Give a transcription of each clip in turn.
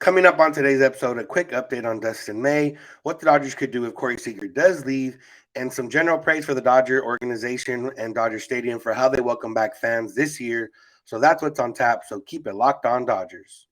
Coming up on today's episode, a quick update on Dustin May, what the Dodgers could do if Corey Seager does leave, and some general praise for the Dodger organization and Dodger Stadium for how they welcome back fans this year. So that's what's on tap. So keep it locked on Dodgers.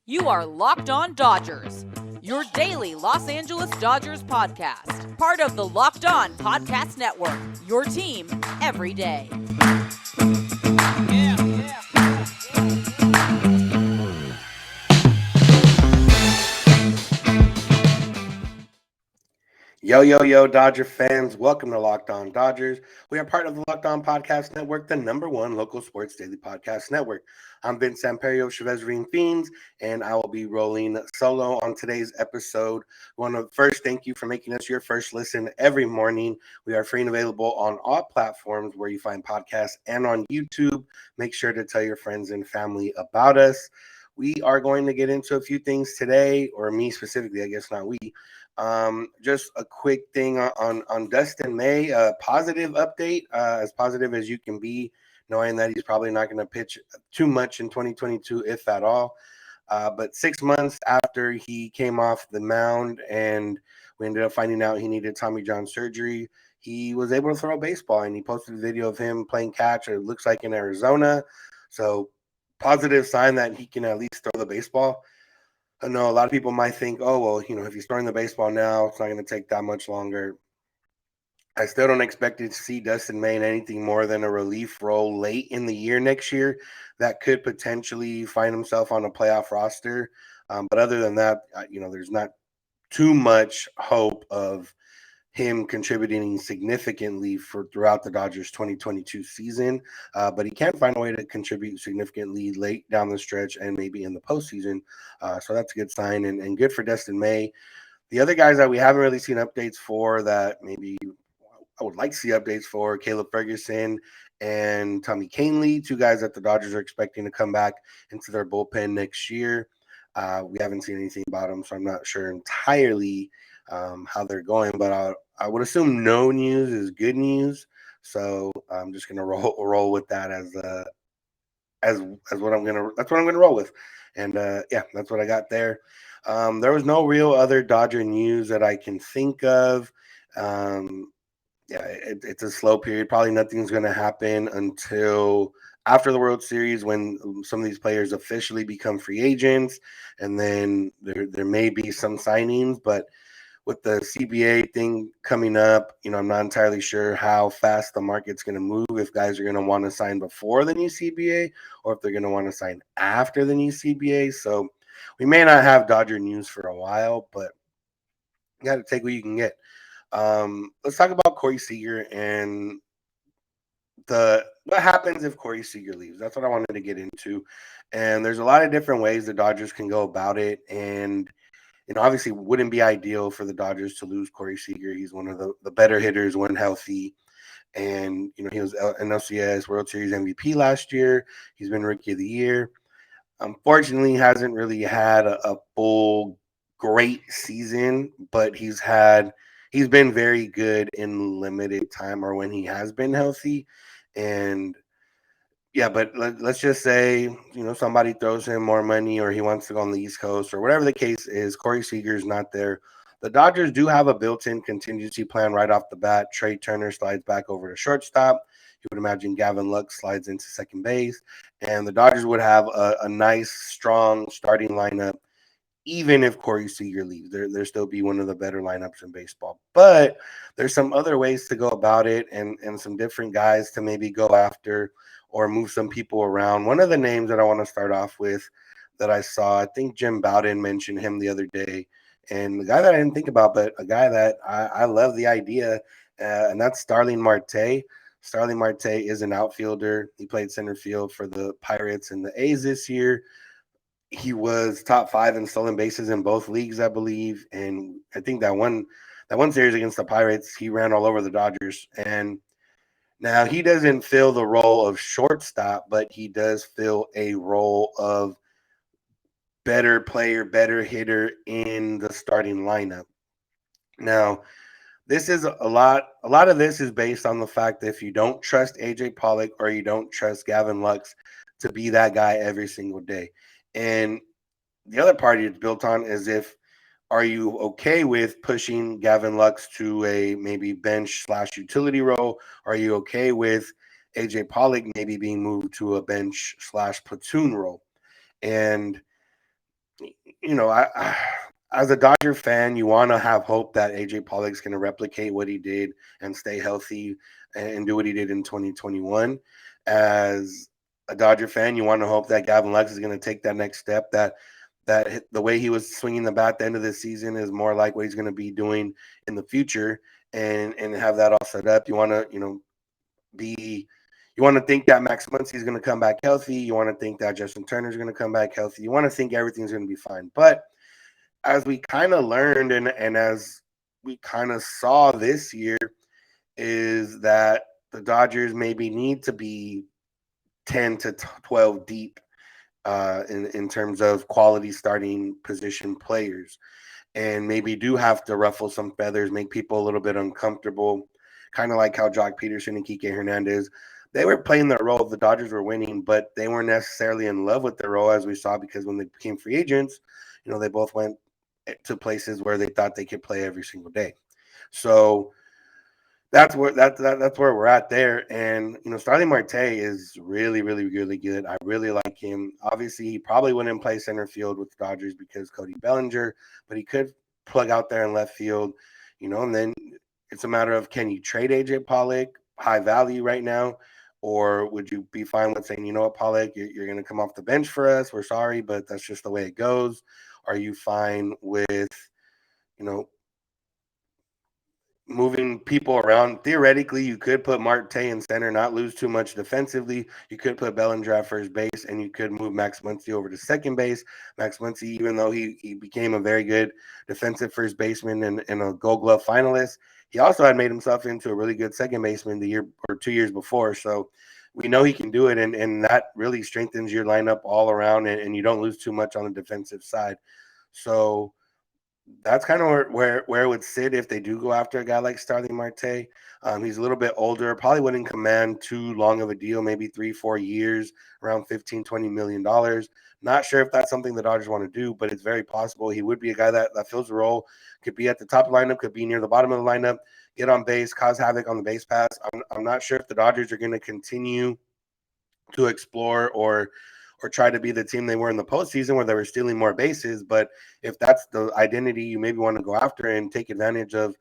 You are Locked On Dodgers, your daily Los Angeles Dodgers podcast. Part of the Locked On Podcast Network, your team every day. Yo, Dodger fans. Welcome to Locked On Dodgers. We are part of the Locked On Podcast Network, the #1 local sports daily podcast network. I'm Vince Samperio, Chavez Ring Fiends, and I will be rolling solo on today's episode. I want to first thank you for making us your first listen every morning. We are free and available on all platforms where you find podcasts and on YouTube. Make sure to tell your friends and family about us. We are going to get into a few things today, or me specifically, I guess not we. Just a quick thing on Dustin May, a positive update, as positive as you can be, knowing that he's probably not going to pitch too much in 2022, if at all. But 6 months after he came off the mound and we ended up finding out he needed Tommy John surgery, he was able to throw a baseball, and he posted a video of him playing catch, it looks like in Arizona. So positive sign that he can at least throw the baseball. I know a lot of people might think, oh, well, if he's throwing the baseball now, it's not going to take that much longer. I still don't expect to see Dustin May in anything more than a relief role late in the year next year that could potentially find himself on a playoff roster. But other than that, there's not too much hope of him contributing significantly for throughout the Dodgers 2022 season, but he can find a way to contribute significantly late down the stretch and maybe in the postseason. So that's a good sign and good for Dustin May. The other guys that we haven't really seen updates for that maybe I would like to see updates for, Caleb Ferguson and Tommy Kahnle, two guys that the Dodgers are expecting to come back into their bullpen next year. We haven't seen anything about them, so I'm not sure entirely how they're going, but I would assume no news is good news. So I'm just gonna roll with that as what that's what I'm gonna roll with. And that's what I got there. There was no real other Dodger news that I can think of. It's a slow period. Probably nothing's going to happen until after the World Series when some of these players officially become free agents, and then there may be some signings. But with the CBA thing coming up, I'm not entirely sure how fast the market's going to move, if guys are going to want to sign before the new CBA or if they're going to want to sign after the new CBA. So we may not have Dodger news for a while, but you got to take what you can get. Let's talk about Corey Seager and what happens if Corey Seager leaves. That's what I wanted to get into. And there's a lot of different ways the Dodgers can go about it. And obviously, it wouldn't be ideal for the Dodgers to lose Corey Seager. He's one of the better hitters when healthy. And, he was an LCS World Series MVP last year. He's been Rookie of the Year. Unfortunately, he hasn't really had a full great season, but he's been very good in limited time or when he has been healthy. And yeah, but let's just say, somebody throws him more money or he wants to go on the East Coast or whatever the case is, Corey Seager's not there. The Dodgers do have a built-in contingency plan right off the bat. Trea Turner slides back over to shortstop. You would imagine Gavin Lux slides into second base. And the Dodgers would have a nice, strong starting lineup. Even if Corey Seager leaves, there still be one of the better lineups in baseball. But there's some other ways to go about it and some different guys to maybe go after or move some people around. One of the names that I want to start off with that I saw, I think Jim Bowden mentioned him the other day. And the guy that I didn't think about, but a guy that I love the idea, and that's Starling Marte. Starling Marte is an outfielder. He played center field for the Pirates and the A's this year. He was top 5 in stolen bases in both leagues, I believe. And I think that one series against the Pirates, he ran all over the Dodgers. And now he doesn't fill the role of shortstop, but he does fill a role of better player, better hitter in the starting lineup. Now, this is a lot of this is based on the fact that if you don't trust AJ Pollock or you don't trust Gavin Lux to be that guy every single day. And the other part it's built on is if are you okay with pushing Gavin Lux to a maybe bench slash utility role? Are you okay with AJ Pollock maybe being moved to a bench slash platoon role? And as a Dodger fan, you want to have hope that AJ Pollock's going to replicate what he did and stay healthy and do what he did in 2021. As a Dodger fan, you want to hope that Gavin Lux is going to take that next step. That the way he was swinging the bat at the end of the season is more like what he's going to be doing in the future, and have that all set up. You want to be you want to think that Max Muncy is going to come back healthy. You want to think that Justin Turner is going to come back healthy. You want to think everything's going to be fine. But as we kind of learned and as we kind of saw this year, is that the Dodgers maybe need to be 10 to 12 deep in terms of quality starting position players, and maybe do have to ruffle some feathers, make people a little bit uncomfortable, kind of like how Jock Peterson and Kike Hernandez, they were playing their role. The Dodgers were winning, but they weren't necessarily in love with their role, as we saw, because when they became free agents, they both went to places where they thought they could play every single day. So that's where we're at there. And Starling Marte is really, really, really good. I really like him. Obviously, he probably wouldn't play center field with the Dodgers because Cody Bellinger, but he could plug out there in left field. And then it's a matter of, can you trade AJ Pollock, high value right now, or would you be fine with saying, you know what, Pollock, you're going to come off the bench for us. We're sorry, but that's just the way it goes. Are you fine with, moving people around? Theoretically, you could put Marte in center, not lose too much defensively. You could put Bellinger at first base, and you could move Max Muncy over to second base. Max Muncy, even though he became a very good defensive first baseman and a Gold Glove finalist, he also had made himself into a really good second baseman the year or 2 years before. So we know he can do it, and that really strengthens your lineup all around, and you don't lose too much on the defensive side. So that's kind of where it would sit if they do go after a guy like Starling Marte. He's a little bit older, probably wouldn't command too long of a deal, maybe 3-4 years, around $15-20 million. Not sure if that's something the Dodgers want to do, but it's very possible. He would be a guy that fills the role, could be at the top of the lineup, could be near the bottom of the lineup, get on base, cause havoc on the base pass. I'm not sure if the Dodgers are going to continue to explore or try to be the team they were in the postseason where they were stealing more bases. But if that's the identity you maybe want to go after and take advantage of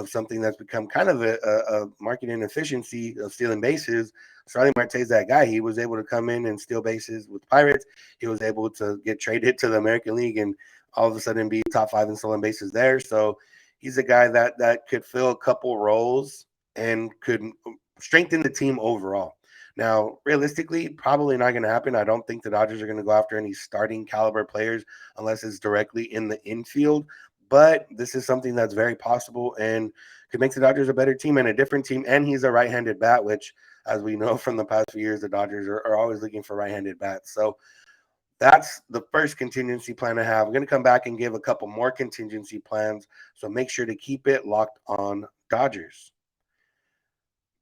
something that's become kind of a market inefficiency of stealing bases, Starling Marte is that guy. He was able to come in and steal bases with the Pirates. He was able to get traded to the American League and all of a sudden be top 5 in stolen bases there. So he's a guy that could fill a couple roles and could strengthen the team overall. Now, realistically, probably not going to happen. I don't think the Dodgers are going to go after any starting caliber players unless it's directly in the infield. But this is something that's very possible and could make the Dodgers a better team and a different team. And he's a right-handed bat, which, as we know from the past few years, the Dodgers are always looking for right-handed bats. So that's the first contingency plan I have. I'm going to come back and give a couple more contingency plans. So make sure to keep it locked on Dodgers.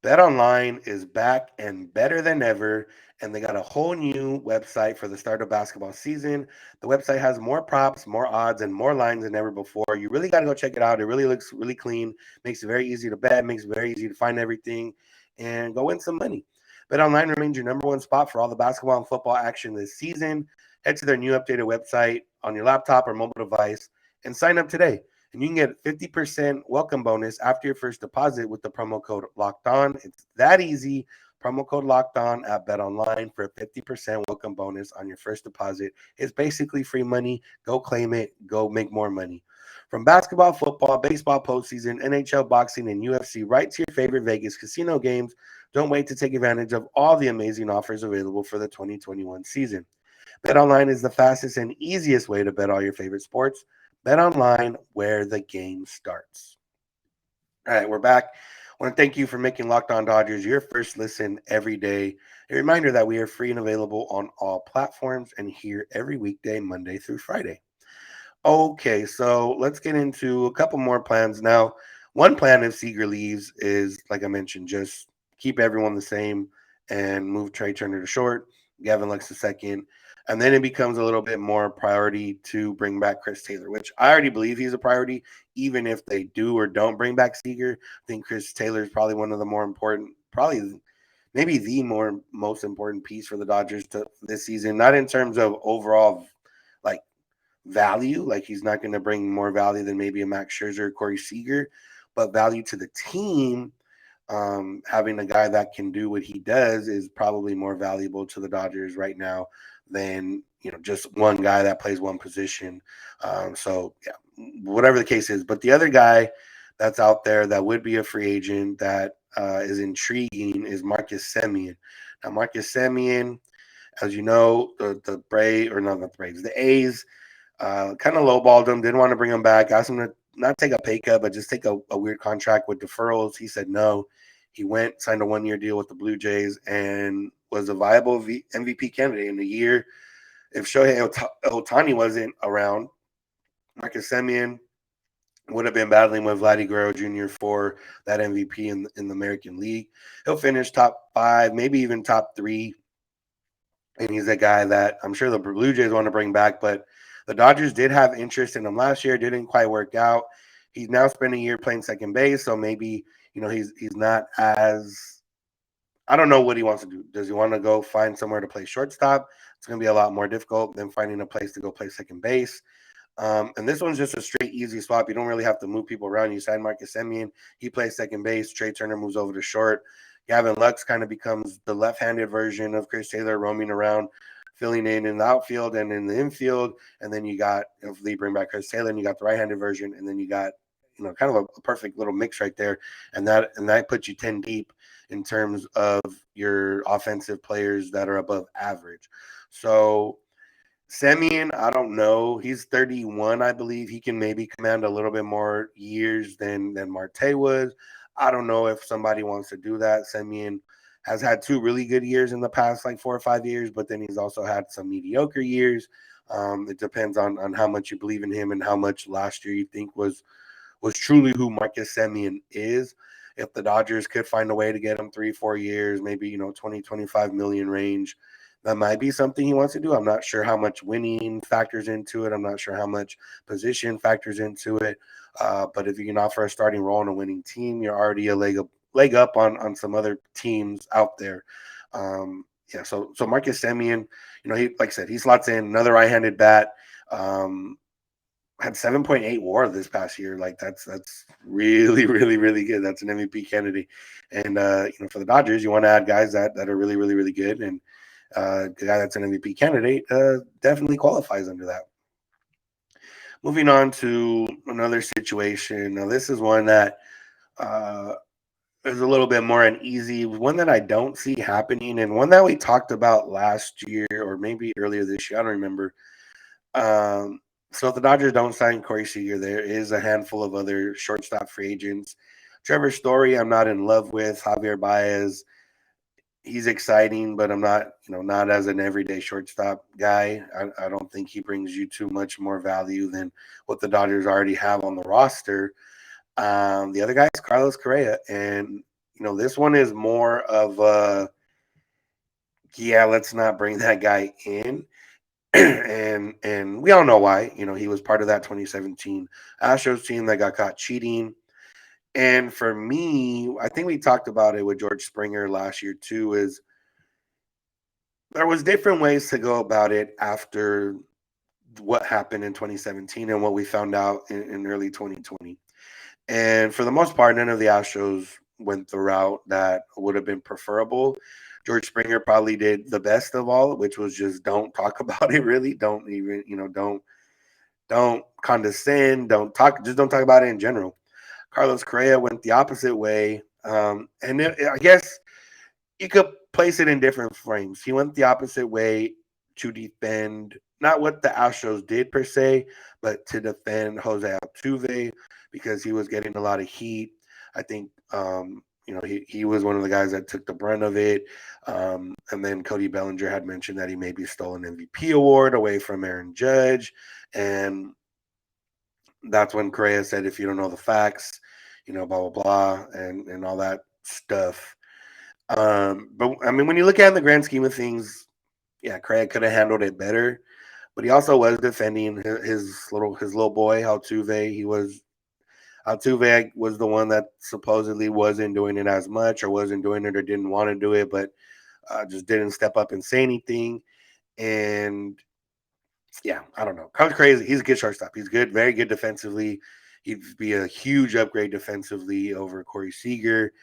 BetOnline is back and better than ever, and they got a whole new website for the start of basketball season. The website has more props, more odds, and more lines than ever before. You really got to go check it out. It really looks really clean, makes it very easy to bet, makes it very easy to find everything, and go win some money. BetOnline remains your number one spot for all the basketball and football action this season. Head to their new updated website on your laptop or mobile device and sign up today. And you can get 50% welcome bonus after your first deposit with the promo code Locked On. It's that easy. Promo code Locked On at BetOnline for a 50% welcome bonus on your first deposit. It's basically free money. Go claim it. Go make more money. From basketball, football, baseball postseason, NHL, boxing, and UFC, right to your favorite Vegas casino games. Don't wait to take advantage of all the amazing offers available for the 2021 season. BetOnline is the fastest and easiest way to bet all your favorite sports. BetOnline, where the game starts. All right, we're back. I want to thank you for making Locked On Dodgers your first listen every day. A reminder that we are free and available on all platforms and here every weekday, Monday through Friday. Okay, so let's get into a couple more plans now. one plan if Seager leaves is, like I mentioned, just keep everyone the same and move Trea Turner to short, Gavin Lux to second. And then it becomes a little bit more priority to bring back Chris Taylor, which I already believe he's a priority. Even if they do or don't bring back Seager, I think Chris Taylor is probably one of the more important, probably maybe the most important piece for the Dodgers this season. Not in terms of overall like value, like he's not going to bring more value than maybe a Max Scherzer or Corey Seager, but value to the team. Having a guy that can do what he does is probably more valuable to the Dodgers right now than just one guy that plays one position. So yeah, whatever the case is. But the other guy that's out there that would be a free agent that is intriguing is Marcus Semien. Now, Marcus Semien, as you know, the Braves, or not the Braves, the A's kind of lowballed him, didn't want to bring him back, asked him to not take a pay cut, but just take a weird contract with deferrals. He said no. He went, signed a 1-year deal with the Blue Jays, and was a viable MVP candidate in the year. If Shohei Ohtani wasn't around, Marcus Semien would have been battling with Vladdy Guerrero Jr. for that MVP in the American League. He'll finish top 5, maybe even top 3. And he's a guy that I'm sure the Blue Jays want to bring back, but the Dodgers did have interest in him last year. Didn't quite work out. He's now spent a year playing second base, so maybe he's not as. I don't know what he wants to do. Does he want to go find somewhere to play shortstop? It's going to be a lot more difficult than finding a place to go play second base. And this one's just a straight, easy swap. You don't really have to move people around. You sign Marcus Semien. He plays second base. Trea Turner moves over to short. Gavin Lux kind of becomes the left-handed version of Chris Taylor, roaming around, filling in the outfield and in the infield. And then you got, if they bring back Chris Taylor, and you got the right-handed version, and then you got, kind of a perfect little mix right there. And that puts you 10 deep in terms of your offensive players that are above average. So Semien, I don't know. He's 31, I believe. He can maybe command a little bit more years than Marte was. I don't know if somebody wants to do that. Semien has had 2 really good years in the past, like 4 or 5 years, but then he's also had some mediocre years. It depends on how much you believe in him and how much last year you think was truly who Marcus Semien is. If the Dodgers could find a way to get him 3-4 years, maybe 20-25 million range, that might be something he wants to do. I'm not sure how much winning factors into it. I'm not sure how much position factors into it. But if you can offer a starting role on a winning team, you're already a leg up on some other teams out there. Yeah. So Marcus Semien, he, like I said, he slots in another right-handed bat. Had 7.8 WAR this past year. Like that's really, really, really good. That's an MVP candidate. And for the Dodgers, you want to add guys that are really, really, really good. And the guy that's an MVP candidate definitely qualifies under that. Moving on to another situation. Now, this is one that is a little bit more uneasy, one that I don't see happening, and one that we talked about last year or maybe earlier this year. I don't remember. So if the Dodgers don't sign Corey Seager, there is a handful of other shortstop free agents. Trevor Story, I'm not in love with. Javier Baez, he's exciting, but I'm not, not as an everyday shortstop guy. I don't think he brings you too much more value than what the Dodgers already have on the roster. The other guy is Carlos Correa, and this one is more of a, yeah, let's not bring that guy in. and we all know why. He was part of that 2017 Astros team that got caught cheating. And for me, I think we talked about it with George Springer last year too, is there was different ways to go about it after what happened in 2017 and what we found out in early 2020. And for the most part, none of the Astros went the route that would have been preferable. George Springer probably did the best of all, which was just don't talk about it really. Don't even, don't condescend. Just don't talk about it in general. Carlos Correa went the opposite way. I guess you could place it in different frames. He went the opposite way to defend not what the Astros did per se, but to defend Jose Altuve because he was getting a lot of heat. I think he was one of the guys that took the brunt of it. And then Cody Bellinger had mentioned that he maybe stole an MVP award away from Aaron Judge. And that's when Correa said, if you don't know the facts, blah blah blah, and all that stuff. But I mean, when you look at it in the grand scheme of things, yeah, Craig could have handled it better. But he also was defending his little boy Altuve. Altuve was the one that supposedly wasn't doing it as much, or wasn't doing it, or didn't want to do it, but just didn't step up and say anything. And yeah, I don't know. Coach Crazy, he's a good shortstop. He's good, very good defensively. He'd be a huge upgrade defensively over Corey Seager.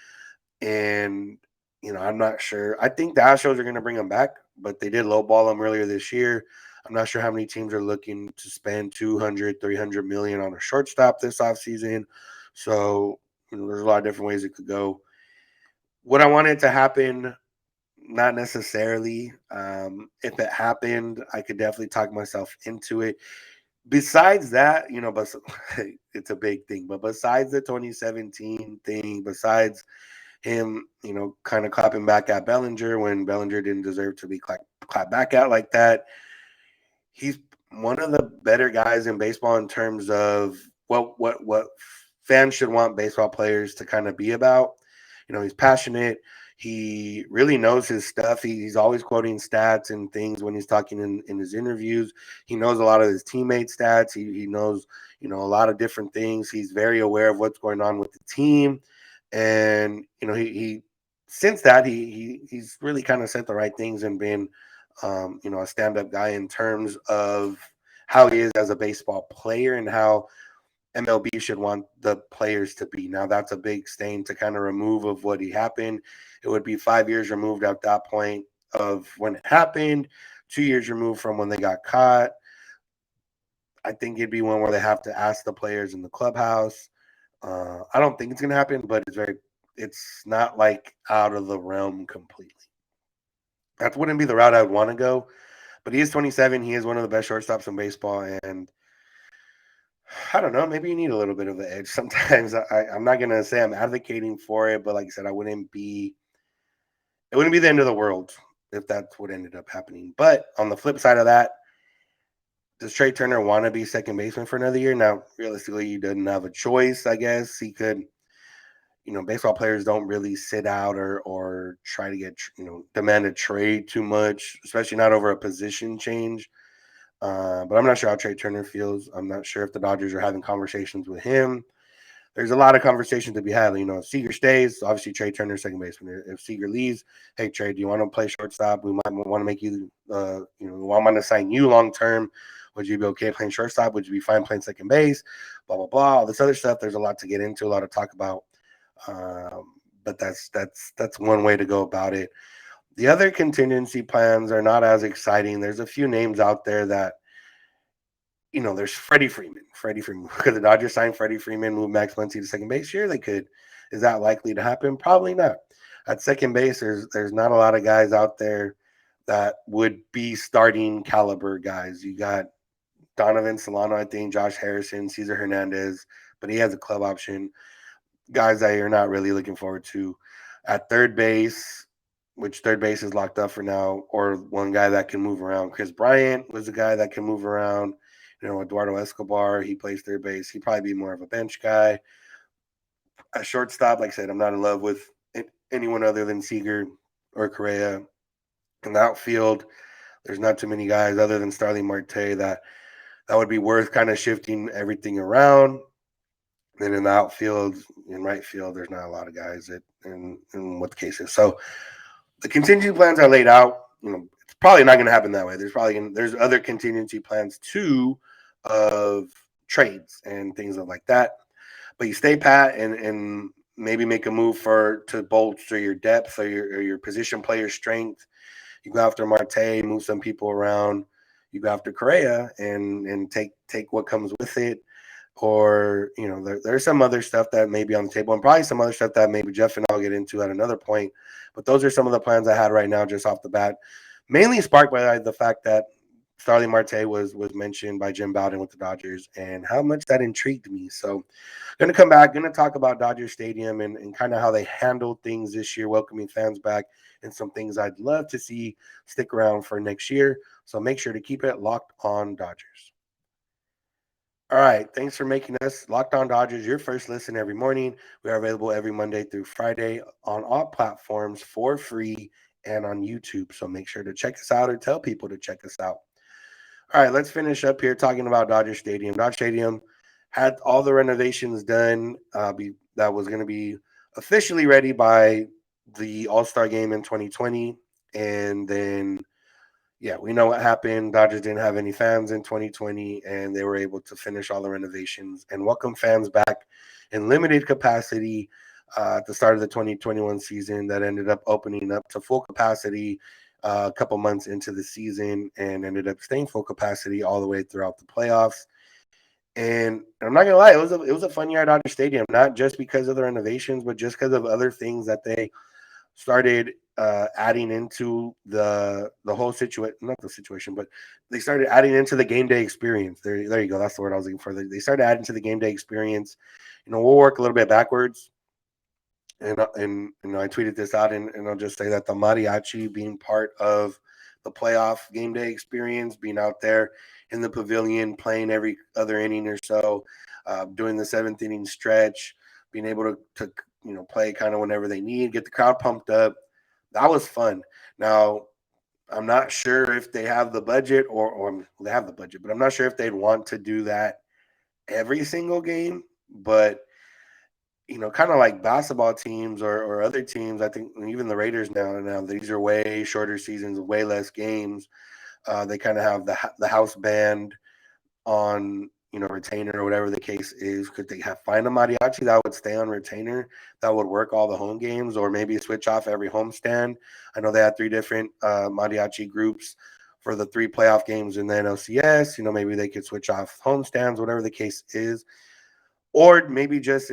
And I'm not sure. I think the Astros are going to bring him back, but they did lowball him earlier this year. I'm not sure how many teams are looking to spend 200, 300 million on a shortstop this offseason. So there's a lot of different ways it could go. What I wanted to happen, not necessarily. If it happened, I could definitely talk myself into it. Besides that, but it's a big thing. But besides the 2017 thing, besides him, kind of clapping back at Bellinger when Bellinger didn't deserve to be clapped back at like that, he's one of the better guys in baseball in terms of what fans should want baseball players to kind of be about. He's passionate. He really knows his stuff. He's always quoting stats and things when he's talking in his interviews. He knows a lot of his teammates' stats. He knows, a lot of different things. He's very aware of what's going on with the team. And, he since that, he's really kind of said the right things and been, a stand-up guy in terms of how he is as a baseball player and how MLB should want the players to be. Now, that's a big stain to kind of remove of what he happened. It would be 5 years removed at that point of when it happened, 2 years removed from when they got caught. I think it'd be one where they have to ask the players in the clubhouse. I don't think it's going to happen, but it's not like out of the realm completely. That wouldn't be the route I would want to go. But he is 27. He is one of the best shortstops in baseball. And I don't know, maybe you need a little bit of an edge. Sometimes I'm not going to say I'm advocating for it, but like I said, it wouldn't be the end of the world if that's what ended up happening. But on the flip side of that, does Trea Turner want to be second baseman for another year? Now, realistically, he doesn't have a choice, I guess. He could, baseball players don't really sit out or try to get, demand a trade too much, especially not over a position change. But I'm not sure how Trea Turner feels. I'm not sure if the Dodgers are having conversations with him. There's a lot of conversation to be had. If Seager stays, obviously Trea Turner second baseman. If Seager leaves, hey Trea, do you want to play shortstop? We might want to make you, we want to sign you long term. Would you be okay playing shortstop? Would you be fine playing second base? Blah blah blah. All this other stuff. There's a lot to get into, a lot to talk about. But that's one way to go about it. The other contingency plans are not as exciting. There's a few names out there that, there's Freddie Freeman. Could the Dodgers sign Freddie Freeman, move Max Muncy to second base? Sure, they could. Is that likely to happen? Probably not. At second base, there's not a lot of guys out there that would be starting caliber guys. You got Donovan Solano, I think, Josh Harrison, Cesar Hernandez, but he has a club option. Guys that you're not really looking forward to. At third base, which third base is locked up for now, or one guy that can move around. Chris Bryant was a guy that can move around. Eduardo Escobar, he plays third base. He'd probably be more of a bench guy. A shortstop, like I said, I'm not in love with anyone other than Seager or Correa. In the outfield, there's not too many guys other than Starling Marte that would be worth kind of shifting everything around. Then in the outfield, in right field, there's not a lot of guys in what the case is. So the contingency plans are laid out. It's probably not going to happen that way. There's other contingency plans too of trades and things like that. But you stay pat and maybe make a move to bolster your depth or your position player strength. You go after Marte, move some people around. You go after Correa and take what comes with it. Or, there's some other stuff that may be on the table, and probably some other stuff that maybe Jeff and I'll get into at another point. But those are some of the plans I had right now just off the bat, mainly sparked by the fact that Starling Marte was mentioned by Jim Bowden with the Dodgers and how much that intrigued me. So going to come back, going to talk about Dodger Stadium and kind of how they handled things this year, welcoming fans back, and some things I'd love to see stick around for next year. So make sure to keep it locked on Dodgers. All right. Thanks for making us Locked On Dodgers your first listen every morning. We are available every Monday through Friday on all platforms for free and on YouTube. So make sure to check us out or tell people to check us out. All right. Let's finish up here talking about Dodger Stadium. Dodger Stadium had all the renovations done that was going to be officially ready by the All-Star game in 2020. And then yeah, we know what happened. Dodgers didn't have any fans in 2020, and they were able to finish all the renovations and welcome fans back in limited capacity at the start of the 2021 season. That ended up opening up to full capacity a couple months into the season and ended up staying full capacity all the way throughout the playoffs. And I'm not gonna lie, it was a fun year at Dodger Stadium, not just because of the renovations, but just because of other things that they started adding into the whole situation, not the situation, but they started adding into the game day experience. There you go. That's the word I was looking for. They started adding to the game day experience. We'll work a little bit backwards. And I tweeted this out, and I'll just say that the mariachi being part of the playoff game day experience, being out there in the pavilion, playing every other inning or so, doing the seventh inning stretch, being able to play kind of whenever they need, get the crowd pumped up. That was fun. Now, I'm not sure if they have the budget or they have the budget, but I'm not sure if they'd want to do that every single game. But kind of like basketball teams or other teams, I think even the Raiders now these are way shorter seasons, way less games. They kind of have the house band on retainer or whatever the case is. Could they find a mariachi that would stay on retainer that would work all the home games, or maybe switch off every homestand? I know they had three different mariachi groups for the three playoff games in the NLCS. Maybe they could switch off homestands, whatever the case is, or maybe just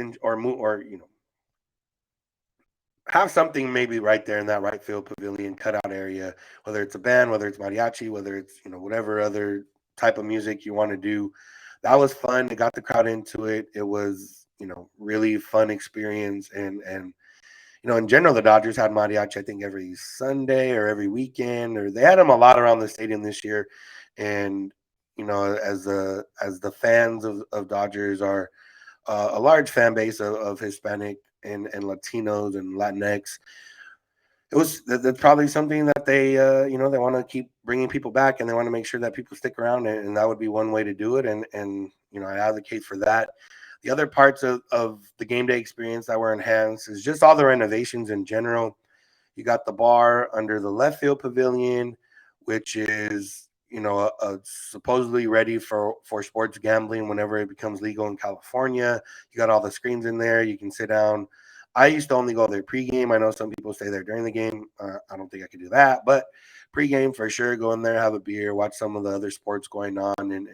have something maybe right there in that right field pavilion cutout area, whether it's a band, whether it's mariachi, whether it's whatever other type of music you want to do. That was fun. It got the crowd into it. It was really fun experience. And in general, the Dodgers had mariachi, I think, every Sunday or every weekend, or they had them a lot around the stadium this year. And as the fans of Dodgers are a large fan base of Hispanic and Latinos and Latinx. That's probably something that they want to keep bringing people back, and they want to make sure that people stick around, and that would be one way to do it. And I advocate for that. The other parts of the game day experience that were enhanced is just all the renovations in general. You got the bar under the left field pavilion, which is supposedly ready for sports gambling whenever it becomes legal in California. You got all the screens in there. You can sit down. I used to only go there pregame. I know some people stay there during the game. I don't think I could do that, but pregame for sure. Go in there, have a beer, watch some of the other sports going on, and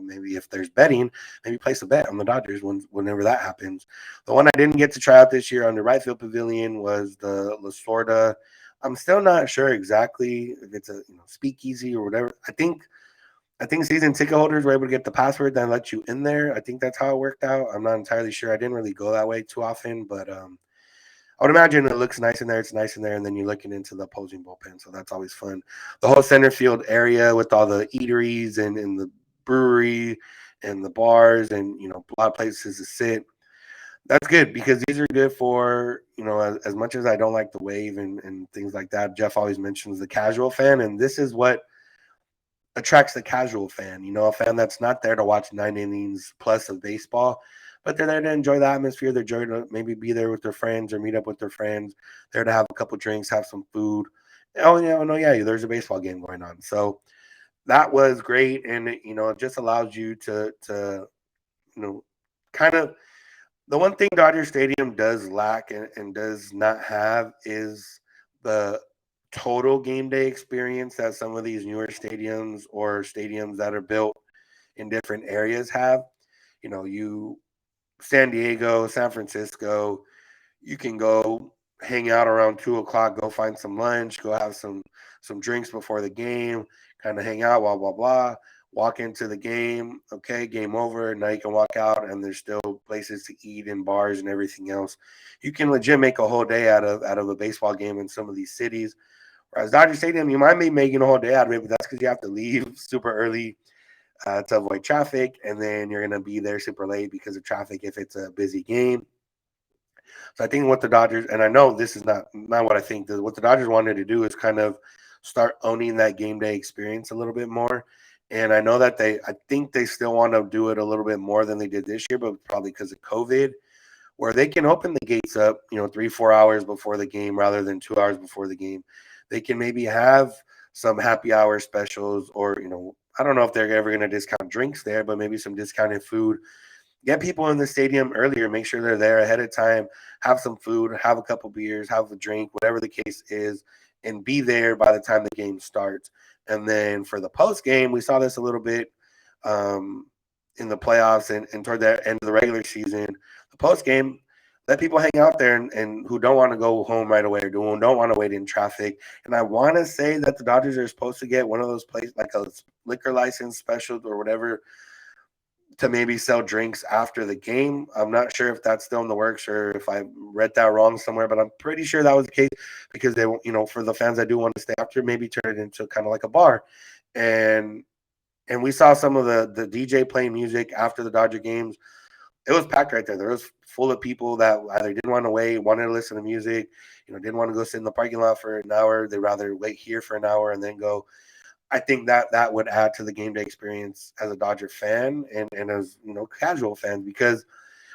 maybe if there's betting, maybe place a bet on the Dodgers whenever that happens. The one I didn't get to try out this year on the right field pavilion was the Lasorda. I'm still not sure exactly if it's a speakeasy or whatever. I think season ticket holders were able to get the password that let you in there. I think that's how it worked out. I'm not entirely sure. I didn't really go that way too often, but I would imagine it looks nice in there. It's nice in there, and then you're looking into the opposing bullpen, so that's always fun. The whole center field area with all the eateries and the brewery and the bars and a lot of places to sit. That's good because these are good for, as much as I don't like the wave and things like that, Jeff always mentions the casual fan, and this is what attracts the casual fan, a fan that's not there to watch 9 innings plus of baseball, but they're there to enjoy the atmosphere. They're there to maybe be there with their friends or meet up with their friends, there to have a couple drinks, have some food. Oh, yeah, no, yeah, there's a baseball game going on. So that was great. And, it just allows you to kind of, the one thing Dodger Stadium does lack and does not have is the total game day experience that some of these newer stadiums or stadiums that are built in different areas have. You San Diego, San Francisco, you can go hang out around 2 o'clock, go find some lunch, go have some drinks before the game, kind of hang out, blah blah blah. Walk into the game, okay, game over. Now you can walk out, and there's still places to eat and bars and everything else. You can legit make a whole day out of a baseball game in some of these cities. Whereas Dodger Stadium, you might be making a whole day out of it, but that's because you have to leave super early. to avoid traffic, and then you're going to be there super late because of traffic if it's a busy game. So I think what the Dodgers, and I know this is not what I think, what the Dodgers wanted to do is kind of start owning that game day experience a little bit more. And I know that I think they still want to do it a little bit more than they did this year, but probably because of COVID, where they can open the gates up, 3-4 hours before the game rather than 2 hours before the game. They can maybe have some happy hour specials, or I don't know if they're ever going to discount drinks there, but maybe some discounted food. Get people in the stadium earlier. Make sure they're there ahead of time. Have some food, have a couple beers, have a drink, whatever the case is, and be there by the time the game starts. And then for the post game, we saw this a little bit in the playoffs and toward the end of the regular season. The post game, let people hang out there and who don't want to go home right away or don't want to wait in traffic. And I want to say that the Dodgers are supposed to get one of those places, like a liquor license special or whatever, to maybe sell drinks after the game. I'm not sure if that's still in the works or if I read that wrong somewhere, but I'm pretty sure that was the case, because they, for the fans that do want to stay after, maybe turn it into kind of like a bar. And we saw some of the DJ playing music after the Dodger games. It was packed right there. There was full of people that either didn't want to wait, wanted to listen to music, didn't want to go sit in the parking lot for an hour. They'd rather wait here for an hour and then go. I think that would add to the game day experience as a Dodger fan and as casual fans, because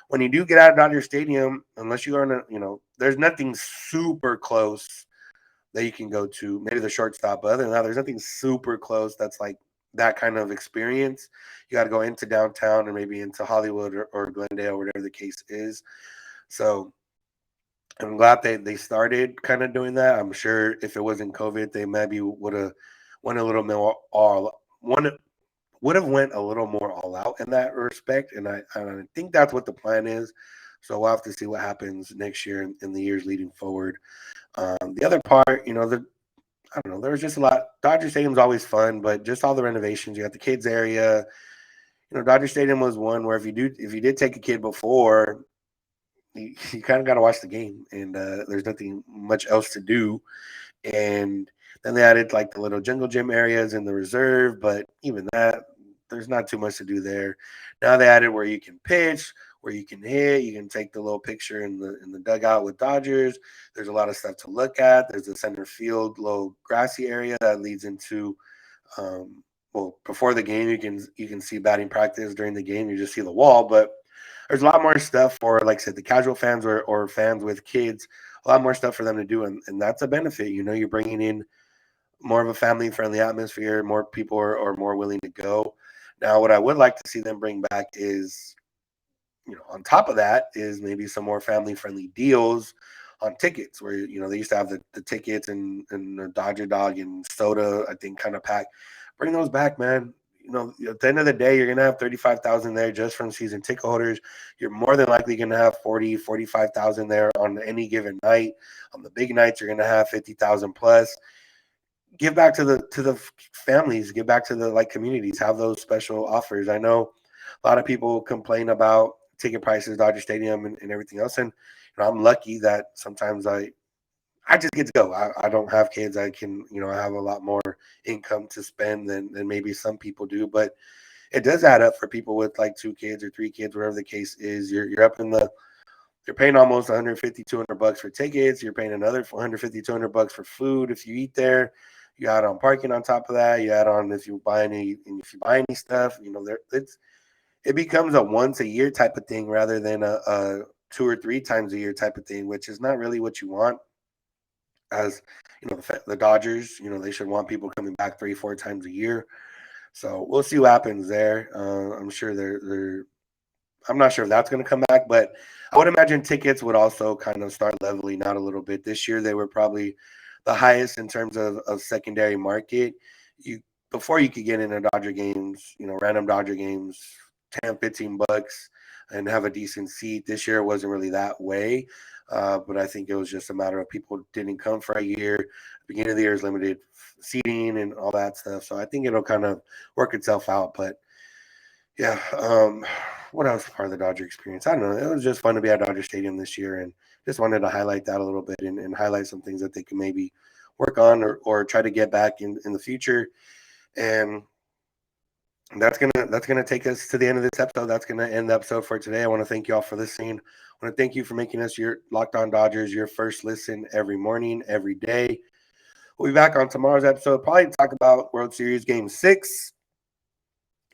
when you do get out of Dodger Stadium, unless you are in there's nothing super close that you can go to. Maybe the shortstop, but other than that, there's nothing super close that's like that kind of experience. You got to go into downtown or maybe into Hollywood or Glendale, whatever the case is. So I'm glad they started kind of doing that. I'm sure if it wasn't COVID, they maybe would have went a little more would have went a little more all out in that respect. And I think that's what the plan is. So we'll have to see what happens next year in the years leading forward. The other part, I don't know, there was just a lot. Dodger Stadium's always fun, but just all the renovations. You got the kids area. Dodger Stadium was one where if you did take a kid before, you kind of got to watch the game, and there's nothing much else to do. And then they added like the little jungle gym areas in the reserve, but even that, there's not too much to do there. Now they added where you can pitch, where you can hit, you can take the little picture in the dugout with Dodgers. There's a lot of stuff to look at. There's a center field little grassy area that leads into before the game you can see batting practice. During the game you just see the wall, but there's a lot more stuff for, like I said, the casual fans or fans with kids, a lot more stuff for them to do. And that's a benefit. You're bringing in more of a family-friendly atmosphere. More people are more willing to go. Now, what I would like to see them bring back is, on top of that, is maybe some more family-friendly deals on tickets where, they used to have the tickets and the Dodger dog and soda, I think, kind of pack. Bring those back, man. At the end of the day, you're going to have 35,000 there just from season ticket holders. You're more than likely going to have 45,000 there on any given night. On the big nights, you're going to have 50,000 plus. Give back to the families, give back to the communities, have those special offers. I know a lot of people complain about ticket prices, Dodger Stadium and everything else. And I'm lucky that sometimes I just get to go. I don't have kids. I can, I have a lot more income to spend than maybe some people do. But it does add up for people with like 2 kids or 3 kids, whatever the case is. You're up in you're paying almost 150, 200 bucks for tickets. You're paying another 150, 200 bucks for food if you eat there. You add on parking on top of that. You add on if you buy any stuff. It becomes a once a year type of thing rather than a 2 or 3 times a year type of thing, which is not really what you want. As the Dodgers, they should want people coming back 3-4 times a year. So we'll see what happens there. I'm sure I'm not sure if that's going to come back, but I would imagine tickets would also kind of start leveling out a little bit. This year they were probably the highest in terms of secondary market. Before you could get into Dodger games, random Dodger games, 10, 15 bucks and have a decent seat. This year it wasn't really that way. But I think it was just a matter of people didn't come for a year. Beginning of the year is limited seating and all that stuff. So I think it'll kind of work itself out. But yeah, what else part of the Dodger experience? I don't know. It was just fun to be at Dodger Stadium this year, and just wanted to highlight that a little bit and highlight some things that they can maybe work on or try to get back in the future. And That's gonna take us to the end of this episode. That's gonna end the episode for today. I want to thank you all for listening. I want to thank you for making us your Locked On Dodgers your first listen every morning, every day. We'll be back on tomorrow's episode. Probably talk about World Series Game 6.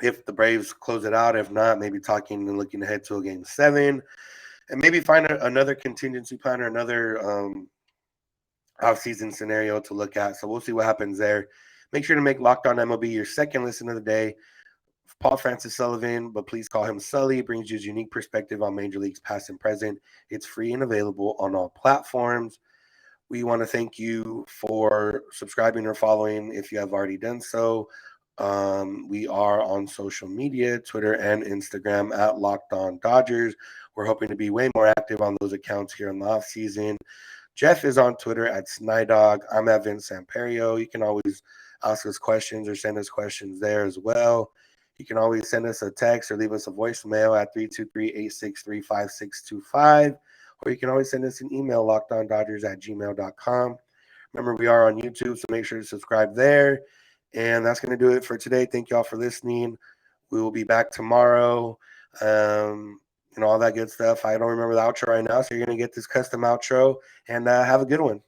If the Braves close it out, if not, maybe talking and looking ahead to a Game 7, and maybe find another contingency plan or another off-season scenario to look at. So we'll see what happens there. Make sure to make Locked On MLB your second listen of the day. Paul Francis Sullivan, but please call him Sully, brings you his unique perspective on Major Leagues past and present. It's free and available on all platforms. We want to thank you for subscribing or following if you have already done so. We are on social media, Twitter and Instagram at Locked On Dodgers. We're hoping to be way more active on those accounts here in the off season. Jeff is on Twitter at Snydog. I'm at Samperio. You can always ask us questions or send us questions there as well. You can always send us a text or leave us a voicemail at 323-863-5625. Or you can always send us an email, lockedondodgers@gmail.com. Remember, we are on YouTube, so make sure to subscribe there. And that's going to do it for today. Thank you all for listening. We will be back tomorrow. All that good stuff. I don't remember the outro right now, so you're going to get this custom outro. And have a good one.